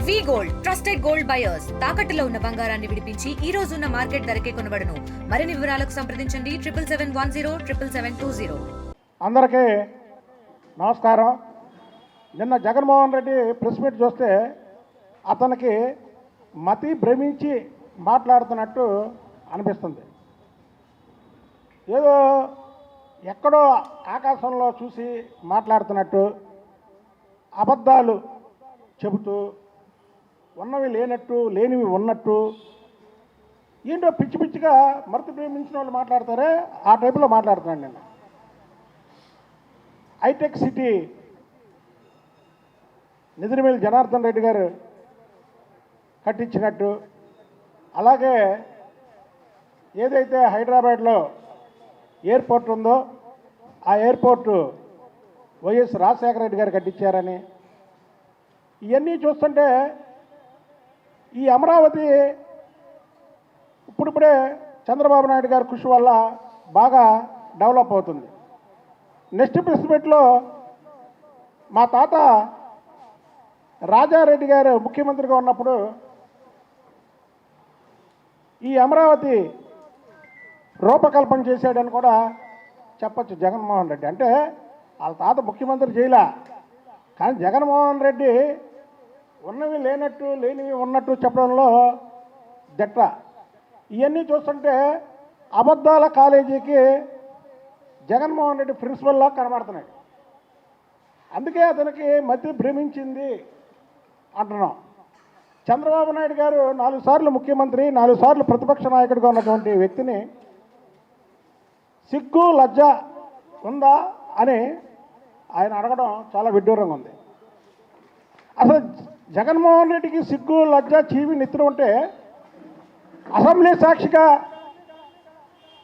Gold trusted gold buyers తాకట్టులో ఉన్న బంగారాన్ని విడిపించి ఈ రోజు ఉన్న మార్కెట్ ధరకే కొనబడును. మరిన్ని వివరాలకు సంప్రదించండి 7771077720. అందరికీ నమస్కారం. నిన్న జగన్మోహన్ రెడ్డి ప్రెస్ మీట్ చూస్తే అతనికి మతి భ్రమించి మాట్లాడుతున్నట్టు అనిపిస్తుంది. ఏదో ఎక్కడో ఆకాశంలో చూసి మాట్లాడుతున్నట్టు, అబద్ధాలు చెబుతూ ఉన్నవి లేనట్టు లేనివి ఉన్నట్టు, ఏంటో పిచ్చి పిచ్చిగా మతి ప్రేమించిన వాళ్ళు మాట్లాడతారే ఆ టైపులో మాట్లాడుతున్నాను నేను. హైటెక్ సిటీ నిద్రమేలి జనార్దన్ రెడ్డి గారు కట్టించినట్టు, అలాగే ఏదైతే హైదరాబాద్లో ఎయిర్పోర్ట్ ఉందో ఆ ఎయిర్పోర్టు వైఎస్ రాజశేఖర రెడ్డి గారు కట్టించారని, ఇవన్నీ చూస్తుంటే ఈ అమరావతి ఇప్పుడిప్పుడే చంద్రబాబు నాయుడు గారి కృషి వల్ల బాగా డెవలప్ అవుతుంది. నెక్స్ట్ ప్రెస్ మీట్లో మా తాత రాజారెడ్డి గారు ముఖ్యమంత్రిగా ఉన్నప్పుడు ఈ అమరావతి రూపకల్పన చేశాడని కూడా చెప్పచ్చు జగన్మోహన్ రెడ్డి. అంటే వాళ్ళ తాత ముఖ్యమంత్రి చేయలే, కానీ జగన్మోహన్ రెడ్డి ఉన్నవి లేనట్టు లేనివి ఉన్నట్టు చెప్పడంలో దిట్ట. ఇవన్నీ చూస్తుంటే అబద్ధాల కాలేజీకి జగన్మోహన్ రెడ్డి ప్రిన్సిపల్లా కనబడుతున్నాడు. అందుకే అతనికి మతి భ్రమించింది అంటున్నాం. చంద్రబాబు నాయుడు గారు 4 సార్లు ముఖ్యమంత్రి, 4 సార్లు ప్రతిపక్ష నాయకుడిగా ఉన్నటువంటి వ్యక్తిని సిగ్గు లజ్జ ఉందా అని ఆయన అడగడం చాలా విడ్డూరంగా ఉంది. అసలు జగన్మోహన్ రెడ్డికి సిగ్గు లజ్జ చీవి నెత్తులు ఉంటే అసెంబ్లీ సాక్షిగా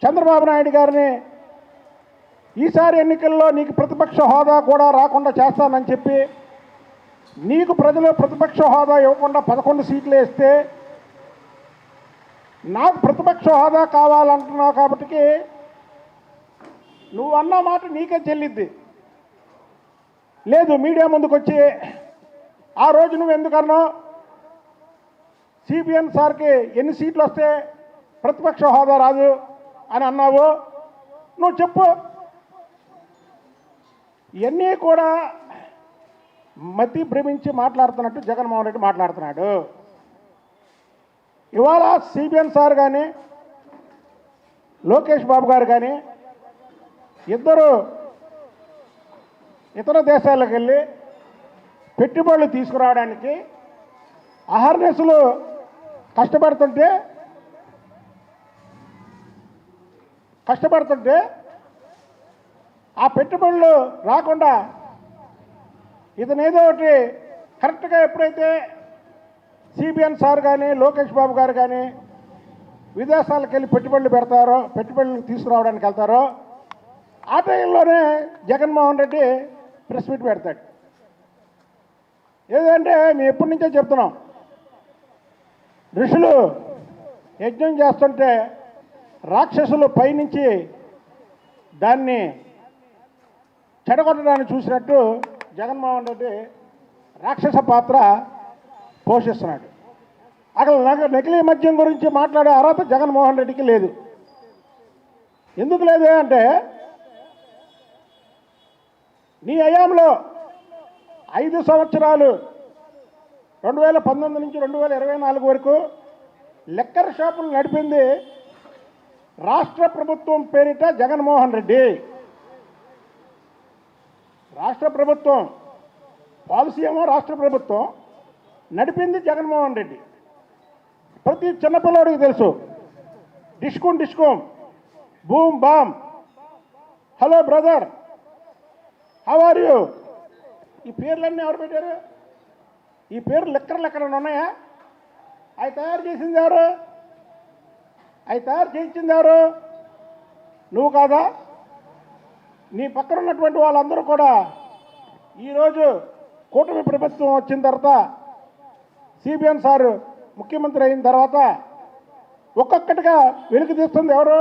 చంద్రబాబు నాయుడు గారిని ఈసారి ఎన్నికల్లో నీకు ప్రతిపక్ష హోదా కూడా రాకుండా చేస్తానని చెప్పి నీకు ప్రజలు ప్రతిపక్ష హోదా ఇవ్వకుండా 11 సీట్లు వేస్తే నాకు ప్రతిపక్ష హోదా కావాలంటున్నావు కాబట్టి నువ్వు అన్న మాట నీకే చెల్లిద్ది. లేదు మీడియా ముందుకు వచ్చి ఆ రోజు నువ్వు ఎందుకన్నావు, సిబిఎన్ సార్కి ఎన్ని సీట్లు వస్తే ప్రతిపక్ష హోదా రాదు అని అన్నావు, నువ్వు చెప్పు. ఇవన్నీ కూడా మతి భ్రమించి మాట్లాడుతున్నట్టు జగన్మోహన్ రెడ్డి మాట్లాడుతున్నాడు. ఇవాళ సిబిఎన్ సార్ కానీ లోకేష్ బాబు గారు కానీ ఇద్దరు ఇతర దేశాలకు వెళ్ళి పెట్టుబడులు తీసుకురావడానికి అహర్నిశలు కష్టపడుతుంటే ఆ పెట్టుబడులు రాకుండా ఇతనేదో ఒకటి కరెక్ట్గా ఎప్పుడైతే సిబిఎన్ సార్ కానీ లోకేష్ బాబు గారు కానీ విదేశాలకు వెళ్ళి పెట్టుబడులు తీసుకురావడానికి వెళ్తారో ఆ టైంలోనే జగన్మోహన్ రెడ్డి ప్రెస్ మీట్ పెడతాడు. ఏదంటే మేము ఎప్పటి నుంచో చెప్తున్నాం, ఋషులు యజ్ఞం చేస్తుంటే రాక్షసులు పైనుంచి దాన్ని చెడగొట్టడానికి చూసినట్టు జగన్మోహన్ రెడ్డి రాక్షస పాత్ర పోషిస్తున్నాడు. అక్కడ నకిలీ మద్యం గురించి మాట్లాడే అర్హత జగన్మోహన్ రెడ్డికి లేదు. ఎందుకు లేదు అంటే నీ హయాంలో 5 సంవత్సరాలు 2019 నుంచి 2024 వరకు లెక్కర్ షాపులు నడిపింది రాష్ట్ర ప్రభుత్వం పేరిట జగన్మోహన్ రెడ్డి. రాష్ట్ర ప్రభుత్వం పాలసీ ఏమో రాష్ట్ర ప్రభుత్వం, నడిపింది జగన్మోహన్ రెడ్డి. ప్రతి చిన్నపిల్లడికి తెలుసు. Discom boom bam, hello brother, how are you, ఈ పేర్లన్నీ ఎవరు పెట్టారు? ఈ పేర్లు లెక్కర్లు ఎక్కడన్నా ఉన్నాయా? అవి తయారు చేసింది ఎవరు? అవి తయారు చేయించింది ఎవరు? నువ్వు కాదా? నీ పక్కన ఉన్నటువంటి వాళ్ళందరూ కూడా ఈరోజు కూటమి ప్రభుత్వం వచ్చిన తర్వాత సిబిఎన్ సార్ ముఖ్యమంత్రి అయిన తర్వాత ఒక్కొక్కటిగా వెలుగు తీస్తుంది ఎవరు?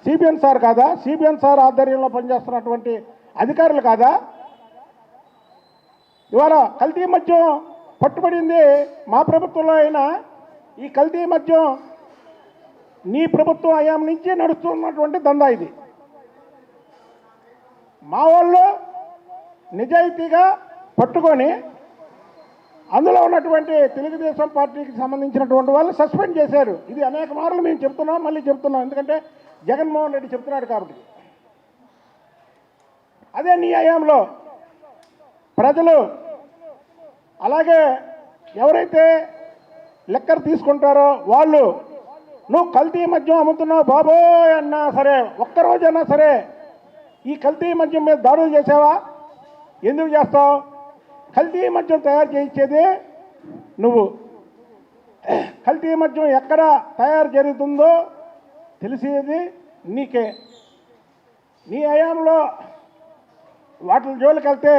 సిబిఎన్ సార్ కాదా? సిబిఎన్ సార్ ఆధ్వర్యంలో పనిచేస్తున్నటువంటి అధికారులు కాదా? ఇవాళ కల్తీ మద్యం పట్టుబడింది మా ప్రభుత్వంలో అయినా ఈ కల్తీ మద్యం నీ ప్రభుత్వం హయాం నుంచి నడుస్తున్నటువంటి దందా ఇది. మా వాళ్ళు నిజాయితీగా పట్టుకొని అందులో ఉన్నటువంటి తెలుగుదేశం పార్టీకి సంబంధించినటువంటి వాళ్ళు సస్పెండ్ చేశారు. ఇది అనేక మార్లు మేము చెప్తున్నాం, మళ్ళీ చెప్తున్నాం, ఎందుకంటే జగన్మోహన్ రెడ్డి చెప్తున్నాడు కాబట్టి. అదే నీ హయాంలో ప్రజలు అలాగే ఎవరైతే లెక్కర్ తీసుకుంటారో వాళ్ళు నువ్వు కల్తీ మద్యం అమ్ముతున్నావు బాబోయ్ అన్నా సరే, ఒక్కరోజైనా సరే ఈ కల్తీ మద్యం మీద దాడులు చేసావా? ఎందుకు చేస్తావు? కల్తీ మద్యం తయారు చేయించేది నువ్వు. కల్తీ మద్యం ఎక్కడ తయారు జరుగుతుందో తెలిసేది నీకే. నీ హయాంలో వాటి జోలికి వెళ్తే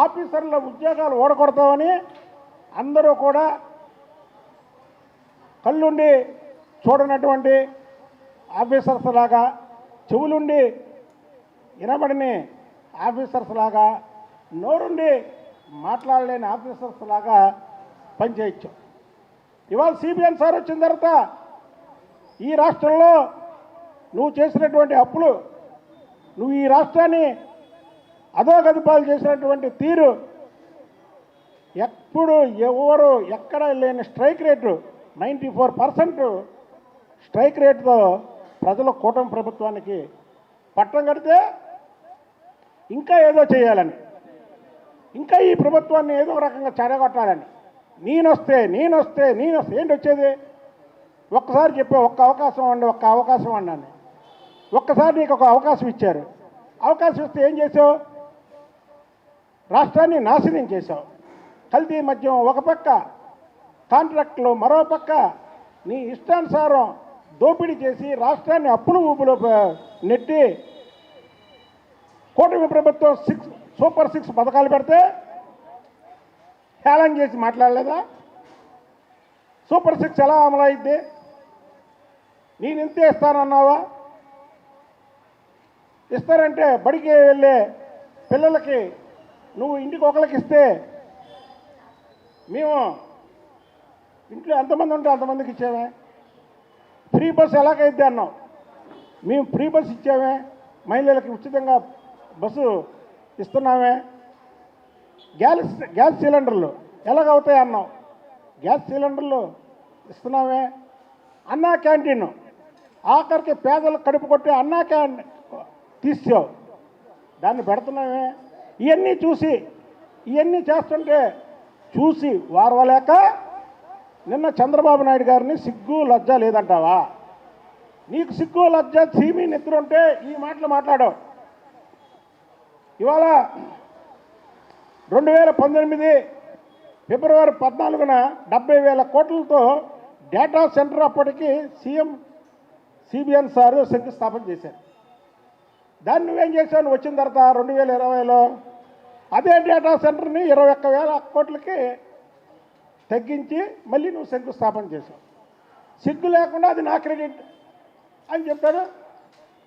ఆఫీసర్ల ఉద్యోగాలు ఓడగొడతామని అందరూ కూడా కళ్ళుండి చూడనటువంటి ఆఫీసర్స్ లాగా, చెవులుండి వినబడిని ఆఫీసర్స్ లాగా, నోరుండి మాట్లాడలేని ఆఫీసర్స్ లాగా పనిచేయచ్చు. ఇవాళ సిబిఎన్ సార్ వచ్చిన తర్వాత ఈ రాష్ట్రంలో నువ్వు చేసినటువంటి అప్పులు, నువ్వు ఈ రాష్ట్రాన్ని అధోగతిపాలు చేసినటువంటి తీరు, ఎప్పుడు ఎవరు ఎక్కడ లేని స్ట్రైక్ రేటు 94% స్ట్రైక్ రేటుతో ప్రజల కూటమి ప్రభుత్వానికి పట్టం కడితే ఇంకా ఏదో చేయాలని, ఇంకా ఈ ప్రభుత్వాన్ని ఏదో రకంగా చెడగొట్టాలని, నేనొస్తే ఏంటి వచ్చేది? ఒక్కసారి చెప్పే ఒక్క అవకాశం అన్నాను. ఒక్కసారి నీకు ఒక అవకాశం ఇచ్చారు. అవకాశం ఇస్తే ఏం చేసావు? రాష్ట్రాన్ని నాశనం చేశావు. కల్తీ మద్యం ఒక పక్క, కాంట్రాక్టులు మరో పక్క, నీ ఇష్టానుసారం దోపిడీ చేసి రాష్ట్రాన్ని అప్పులు ఊపులో నెట్టి కూటమి ప్రభుత్వం సూపర్ 6 పథకాలు పెడితే హేళన చేసి మాట్లాడలేదా? సూపర్ 6 ఎలా అమలు అయింది? నేను ఇంతే ఇస్తానన్నావా? ఇస్తారంటే బడికి వెళ్ళే పిల్లలకి నువ్వు ఇంటికి ఒకరికి ఇస్తే మేము ఇంట్లో ఎంతమంది ఉంటే అంతమందికి ఇచ్చామే. ఫ్రీ బస్సు ఎలాగైద్ది అన్నావు, మేము ఫ్రీ బస్సు ఇచ్చామే. మహిళలకి ఉచితంగా బస్సు ఇస్తున్నామే. గ్యాస్ సిలిండర్లు ఎలాగవుతాయి అన్నావు, గ్యాస్ సిలిండర్లు ఇస్తున్నామే. అన్నా క్యాంటీన్ ఆఖరికి పేదలకు కడుపు కొట్టే అన్నా క్యాంటీన్ తీసావు, దాన్ని పెడుతున్నామే. ఇవన్నీ చేస్తుంటే చూసి వారవలేక నిన్న చంద్రబాబు నాయుడు గారిని సిగ్గు లజ్జ లేదంటావా? నీకు సిగ్గు లజ్జ సీమి నెత్తురుంటే ఈ మాటలు మాట్లాడావు. ఇవాళ 2019 ఫిబ్రవరి 14న 70,000 కోట్లతో డేటా సెంటర్ అప్పటికి సీఎం సిబిఎన్ సారు శంకుస్థాపన చేశారు. దాన్ని నువ్వేం చేశావు? నువ్వు వచ్చిన తర్వాత 2020లో అదే డేటా సెంటర్ని 21,000 కోట్లకి తగ్గించి మళ్ళీ నువ్వు శంకుస్థాపన చేశావు. సిగ్గు లేకుండా అది నా క్రెడిట్ అని చెప్పాడు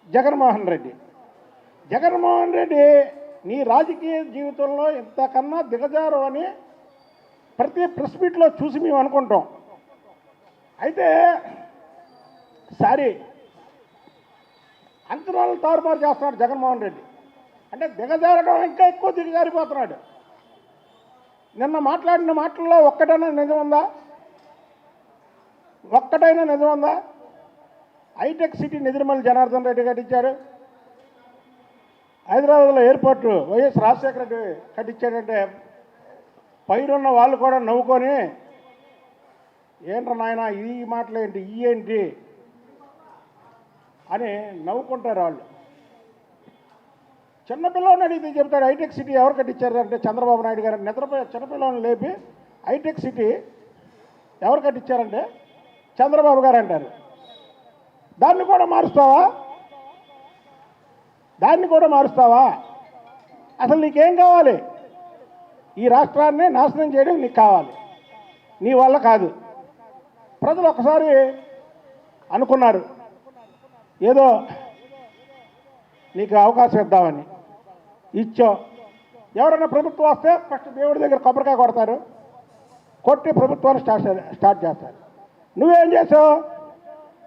జగన్మోహన్ రెడ్డి. జగన్మోహన్ రెడ్డి నీ రాజకీయ జీవితంలో ఇంతకన్నా దిగజారు అని ప్రతి ప్రెస్ మీట్లో చూసి మేము అనుకుంటాం. అయితే సారీ అంచనాలను తారుమారు చేస్తున్నాడు జగన్మోహన్ రెడ్డి. అంటే దిగజారడం ఇంకా ఎక్కువ దిగజారిపోతున్నాడు. నిన్న మాట్లాడిన మాటల్లో ఒక్కటైనా నిజముందా? హైటెక్ సిటీ నిద్రమల్లి జనార్దన్ రెడ్డి కట్టించారు. హైదరాబాద్లో ఎయిర్పోర్టు వైఎస్ రాజశేఖర రెడ్డి కట్టించాడంటే పైరున్న వాళ్ళు కూడా నవ్వుకొని ఏంట్రా నాయన ఈ మాటలేంటి ఏంటి అని నవ్వుకుంటారు వాళ్ళు. చిన్నపిల్లలని అడిగితే చెప్తాడు హైటెక్ సిటీ ఎవరు కట్టించారు అంటే చంద్రబాబు నాయుడు గారు. నిద్రపోయే చిన్నపిల్లలను లేపి హైటెక్ సిటీ ఎవరు కట్టించారంటే చంద్రబాబు గారు అంటారు. దాన్ని కూడా మారుస్తావా? అసలు నీకేం కావాలి? ఈ రాష్ట్రాన్ని నాశనం చేయడం నీకు కావాలి, నీ వల్ల కాదు. ప్రజలు ఒకసారి అనుకున్నారు ఏదో నీకు అవకాశం ఇద్దామని, ఇచ్చావు. ఎవరైనా ప్రభుత్వం వస్తే ఫస్ట్ దేవుడి దగ్గర కొబ్బరికాయ కొడతారు, కొట్టి ప్రభుత్వాన్ని స్టార్ట్ చేస్తారు. నువ్వేం చేసావు?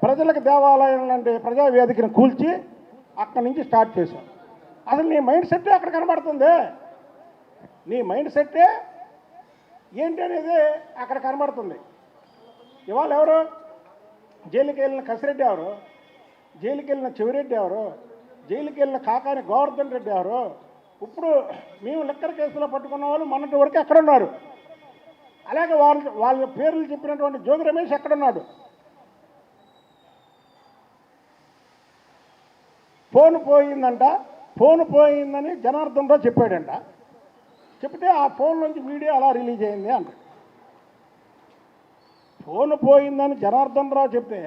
ప్రజలకు దేవాలయం లాంటి ప్రజావేదికను కూల్చి అక్కడి నుంచి స్టార్ట్ చేసావు. అసలు నీ మైండ్ సెట్టే అక్కడ కనబడుతుంది. నీ మైండ్ సెట్టే ఏంటి అనేది అక్కడ కనబడుతుంది. ఇవాళ ఎవరు జైలుకి వెళ్ళిన కసిరెడ్డి ఎవరు? జైలుకి వెళ్ళిన చెవిరెడ్డి ఎవరు? జైలుకి వెళ్ళిన కాకాని గోవర్ధన్ రెడ్డి ఎవరు? ఇప్పుడు మేము లిక్కర్ కేసులో పట్టుకున్న వాళ్ళు మొన్నటి వరకు ఎక్కడున్నారు? అలాగే వాళ్ళ పేర్లు చెప్పినటువంటి జోగి రమేష్ ఎక్కడున్నాడు? ఫోన్ పోయిందంట, ఫోన్ పోయిందని జనార్దన్ రావు చెప్పాడంట. చెప్తే ఆ ఫోన్ నుంచి వీడియో అలా రిలీజ్ అయింది అంట. ఫోన్ పోయిందని జనార్దన్ రావు చెప్తే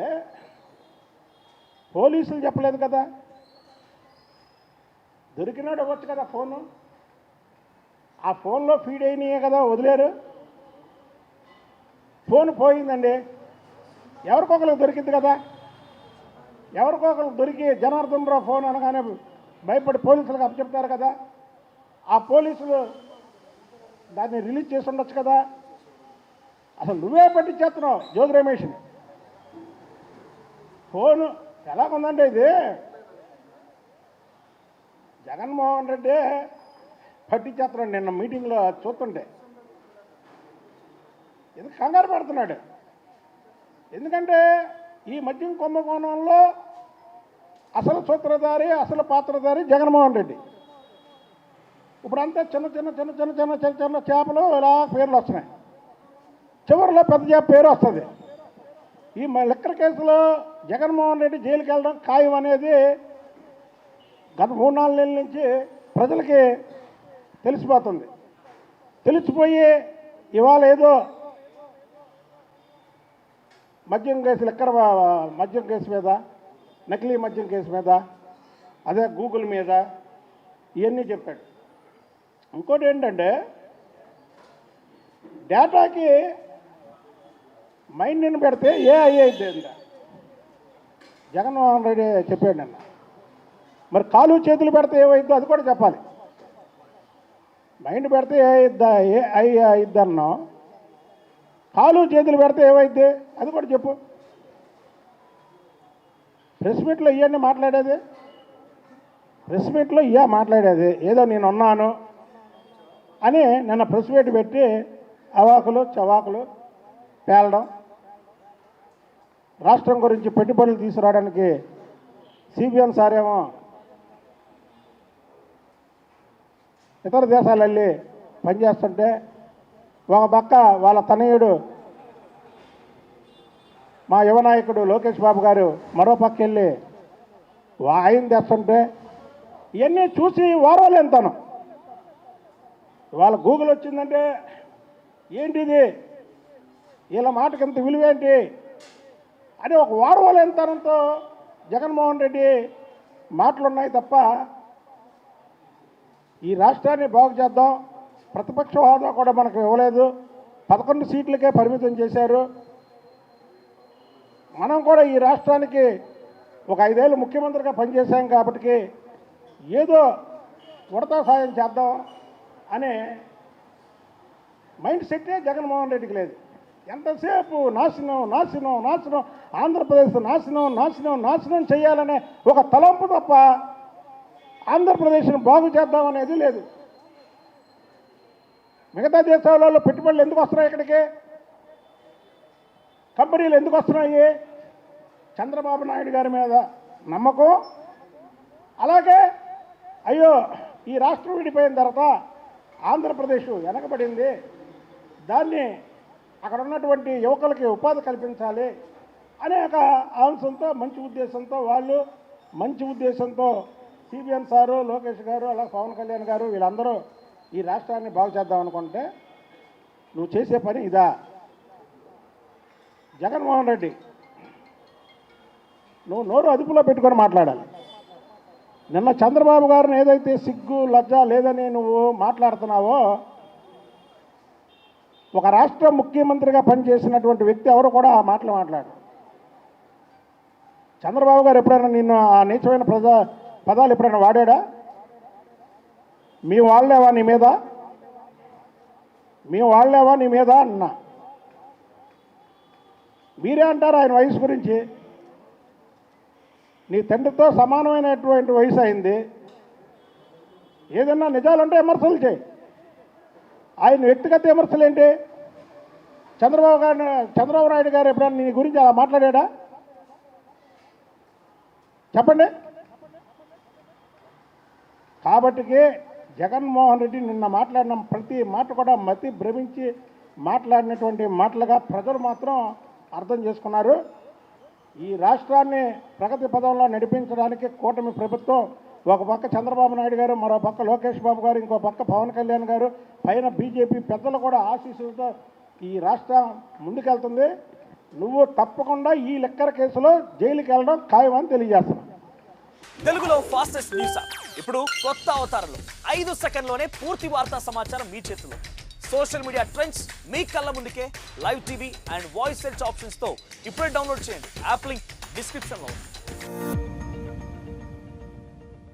పోలీసులు చెప్పలేదు కదా. దొరికినాడు ఇవ్వచ్చు కదా ఫోను. ఆ ఫోన్లో ఫీడ్ అయినాయే కదా వదిలేరు. ఫోన్ పోయిందండి, ఎవరికొకరికి దొరికింది కదా. ఎవరికొకరికి దొరికి జనార్దన్ రావు ఫోన్ అనగానే భయపడి పోలీసులకు అప్పచెప్తారు కదా. ఆ పోలీసులు దాన్ని రిలీజ్ చేసి ఉండొచ్చు కదా. అసలు నువ్వే పట్టించేస్తున్నావు జోగి రమేష్ని. ఫోను ఎలాగుందంటే ఇది జగన్మోహన్ రెడ్డి పట్టించేస్తున్నాడు. నిన్న మీటింగ్లో చూస్తుంటే ఇది కంగారు పడుతున్నాడు. ఎందుకంటే ఈ మద్యం కుంభకోణంలో అసలు సూత్రధారి, అసలు పాత్రధారి జగన్మోహన్ రెడ్డి. ఇప్పుడంతా చిన్న చిన్న చిన్న చిన్న చిన్న చిన్న చిన్న చేపలు ఇలా పేర్లు వస్తున్నాయి. చివరిలో పెద్ద చేప పేరు వస్తుంది. ఈ లిక్కర్ కేసులో జగన్మోహన్ రెడ్డి జైలుకి వెళ్ళడం ఖాయం అనేది గత 3-4 నెలల నుంచి ప్రజలకి తెలిసిపోతుంది. తెలిసిపోయి ఇవాళ ఏదో మద్యం కేసు, లిక్కర్ మద్యం కేసు మీద, నకిలీ మద్యం కేసు మీద, అదే గూగుల్ మీద ఇవన్నీ చెప్పాడు. ఇంకోటి ఏంటంటే డేటాకి మైండ్ని పెడితే ఏఐ అయితే అంట జగన్మోహన్ రెడ్డి చెప్పాడు నిన్న. మరి కాలు చేతులు పెడితే ఏమైద్దో అది కూడా చెప్పాలి. మైండ్ పెడితే ఏఐ అయిద్దన్నాం, కాలు చేతులు పెడితే ఏమైద్ది అది కూడా చెప్పు. ప్రెస్ మీట్లో ఇవన్నీ మాట్లాడేది, ప్రెస్ మీట్లో మాట్లాడేది ఏదో నేను ఉన్నాను అని నిన్న ప్రెస్ మీట్ పెట్టి అవాకులు చవాకులు పేలడం. రాష్ట్రం గురించి పెట్టుబడులు తీసుకురావడానికి సిబిఎన్ సార్ ఏమో ఇతర దేశాలు వెళ్ళి పనిచేస్తుంటే ఒక పక్క వాళ్ళ తనయుడు మా యువ నాయకుడు లోకేష్ బాబు గారు మరో పక్క వెళ్ళి ఆయన తెస్తుంటే ఇవన్నీ చూసి వారవలేంతాను. వాళ్ళ గూగుల్ వచ్చిందంటే ఏంటిది, వీళ్ళ మాటకి ఇంత విలువేంటి అని ఒక వారవలేంతనంతో జగన్మోహన్ రెడ్డి మాటలున్నాయి తప్ప ఈ రాష్ట్రాన్ని బాగు చేద్దాం, ప్రతిపక్ష హోదా కూడా మనకు ఇవ్వలేదు, 11 సీట్లకే పరిమితం చేశారు. మనం కూడా ఈ రాష్ట్రానికి ఒక 5 ఏళ్ళు ముఖ్యమంత్రిగా పనిచేశాం కాబట్టి ఏదో ఉడతా సాయం చేద్దాం అనే మైండ్ సెట్టే జగన్మోహన్ రెడ్డికి లేదు. ఎంతసేపు నాశనం నాశనం నాశనం, ఆంధ్రప్రదేశ్ నాశనం నాశనం నాశనం చేయాలనే ఒక తలంపు తప్ప ఆంధ్రప్రదేశ్ను బాగు చేద్దామనేది లేదు. మిగతా దేశాలలో పెట్టుబడులు ఎందుకు వస్తున్నాయి? ఇక్కడికి కంపెనీలు ఎందుకు వస్తున్నాయి? చంద్రబాబు నాయుడు గారి మీద నమ్మకం. అలాగే అయ్యో ఈ రాష్ట్రం విడిపోయిన తర్వాత ఆంధ్రప్రదేశ్ వెనకబడింది, దాన్ని అక్కడ ఉన్నటువంటి యువకులకి ఉపాధి కల్పించాలి అనే ఒక అంశంతో, మంచి ఉద్దేశంతో, వాళ్ళు మంచి ఉద్దేశంతో సిబిఎన్ సారు, లోకేష్ గారు, అలా పవన్ కళ్యాణ్ గారు వీళ్ళందరూ ఈ రాష్ట్రాన్ని బాగు చేద్దాం అనుకుంటే నువ్వు చేసే పని ఇదా? జగన్మోహన్ రెడ్డి నువ్వు నోరు అదుపులో పెట్టుకొని మాట్లాడాలి. నిన్న చంద్రబాబు గారిని ఏదైతే సిగ్గు లజ్జ లేదని నువ్వు మాట్లాడుతున్నావో, ఒక రాష్ట్ర ముఖ్యమంత్రిగా పనిచేసినటువంటి వ్యక్తి ఎవరు కూడా ఆ మాటలు మాట్లాడు. చంద్రబాబు గారు ఎప్పుడైనా నిన్ను ఆ నీచమైన పదాలు ఎప్పుడైనా వాడాడా? మీ వాళ్ళేవా నీ మీద, మీ వాళ్ళేవా నీ మీద అన్నా. మీరే అంటారు ఆయన వయసు గురించి. నీ తండ్రితో సమానమైనటువంటి వయసు అయింది. ఏదన్నా నిజాలుంటే విమర్శలు చేయి. ఆయన వ్యక్తిగత విమర్శలు ఏంటి? చంద్రబాబు నాయుడు గారు ఎప్పుడన్నా నీ గురించి అలా మాట్లాడా? చెప్పండి. కాబట్టికి జగన్మోహన్ రెడ్డి నిన్న మాట్లాడిన ప్రతి మాట కూడా మతి భ్రమించి మాట్లాడినటువంటి మాటలుగా ప్రజలు మాత్రం అర్థం చేసుకున్నారు. ఈ రాష్ట్రాన్ని ప్రగతి పదంలో నడిపించడానికి కూటమి ప్రభుత్వం ఒక పక్క చంద్రబాబు నాయుడు గారు, మరో పక్క లోకేష్ బాబు గారు, ఇంకో పక్క పవన్ కళ్యాణ్ గారు, పైన బీజేపీ పెద్దలు కూడా ఆశీస్సులతో ఈ రాష్ట్రం ముందుకెళ్తుంది. నువ్వు తప్పకుండా ఈ లిక్కర్ కేసులో జైలుకి వెళ్ళడం ఖాయమని తెలియజేస్తున్నాను. తెలుగులో ఫాస్టెస్ట్ న్యూస్ యాప్ ఇప్పుడు కొత్త అవతారంలో 5 సెకండ్లోనే పూర్తి వార్తా సమాచారం మీ చేతుల్లో. సోషల్ మీడియా ట్రెండ్స్ మీ కళ్ళ ముందుకే live TV and voice search options తో ఇప్పుడే డౌన్లోడ్ చేయండి. యాప్ లింక్ డిస్క్రిప్షన్ లో ఉంది.